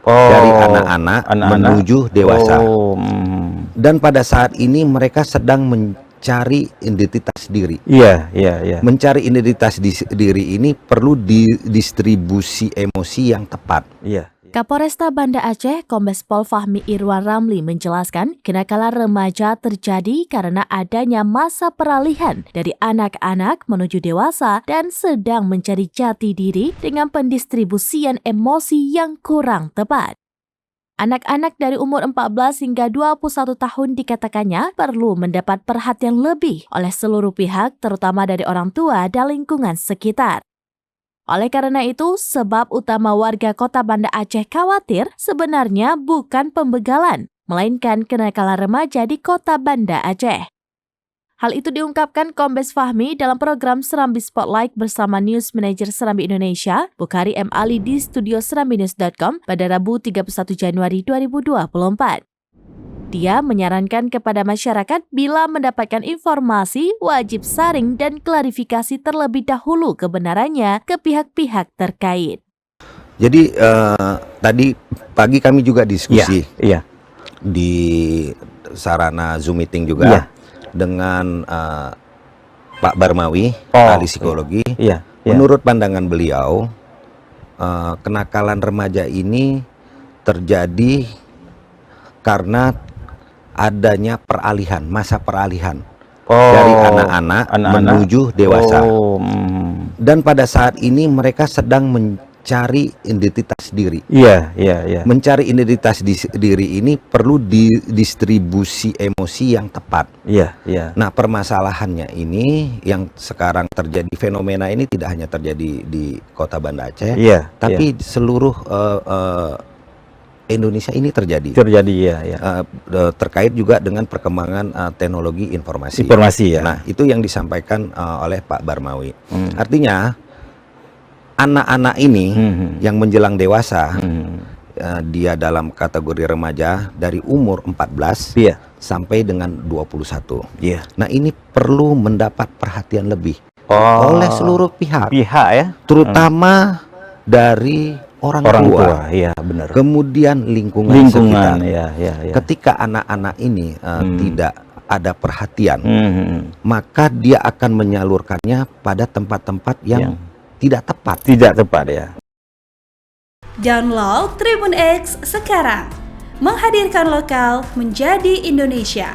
dari Oh, anak-anak anak-anak. menuju dewasa. Oh, Dan pada saat ini mereka sedang mencari identitas diri. iya, iya, iya. Mencari identitas diri ini perlu distribusi emosi yang tepat. Iya. Kapolresta Banda Aceh, Kombes Pol Fahmi Irwan Ramli menjelaskan, kenakalan remaja terjadi karena adanya masa peralihan dari anak-anak menuju dewasa dan sedang mencari jati diri dengan pendistribusian emosi yang kurang tepat. Anak-anak dari umur 14 hingga 21 tahun dikatakannya perlu mendapat perhatian lebih oleh seluruh pihak, terutama dari orang tua dan lingkungan sekitar. Oleh karena itu, sebab utama warga Kota Banda Aceh khawatir sebenarnya bukan pembegalan, melainkan kenakalan remaja di Kota Banda Aceh. Hal itu diungkapkan Kombes Fahmi dalam program Serambi Spotlight bersama News Manager Serambi Indonesia, Bukhari M. Ali di studio serambinews.com pada Rabu 31 Januari 2024. Dia menyarankan kepada masyarakat bila mendapatkan informasi, wajib saring dan klarifikasi terlebih dahulu kebenarannya ke pihak-pihak terkait. Jadi tadi pagi kami juga diskusi Iya. di sarana Zoom meeting juga dengan Pak Barmawi, ahli psikologi. Iya. Menurut pandangan beliau, kenakalan remaja ini terjadi karena adanya peralihan, masa peralihan dari anak-anak menuju dewasa. Dan pada saat ini mereka sedang mencari identitas diri. Iya. Mencari identitas diri ini perlu distribusi emosi yang tepat. Iya. Nah, permasalahannya ini yang sekarang terjadi, fenomena ini tidak hanya terjadi di Kota Banda Aceh, tapi seluruh Indonesia ini terjadi. Terkait juga dengan perkembangan teknologi informasi. Nah, itu yang disampaikan oleh Pak Barmawi. Artinya anak-anak ini yang menjelang dewasa, dia dalam kategori remaja dari umur 14 sampai dengan 21. Nah, ini perlu mendapat perhatian lebih oleh seluruh pihak, terutama dari orang tua. Iya, benar. Kemudian lingkungan sekitar. Ketika Ketika anak-anak ini tidak ada perhatian, maka dia akan menyalurkannya pada tempat-tempat yang tidak tepat. Download Tribun X sekarang, menghadirkan lokal menjadi Indonesia.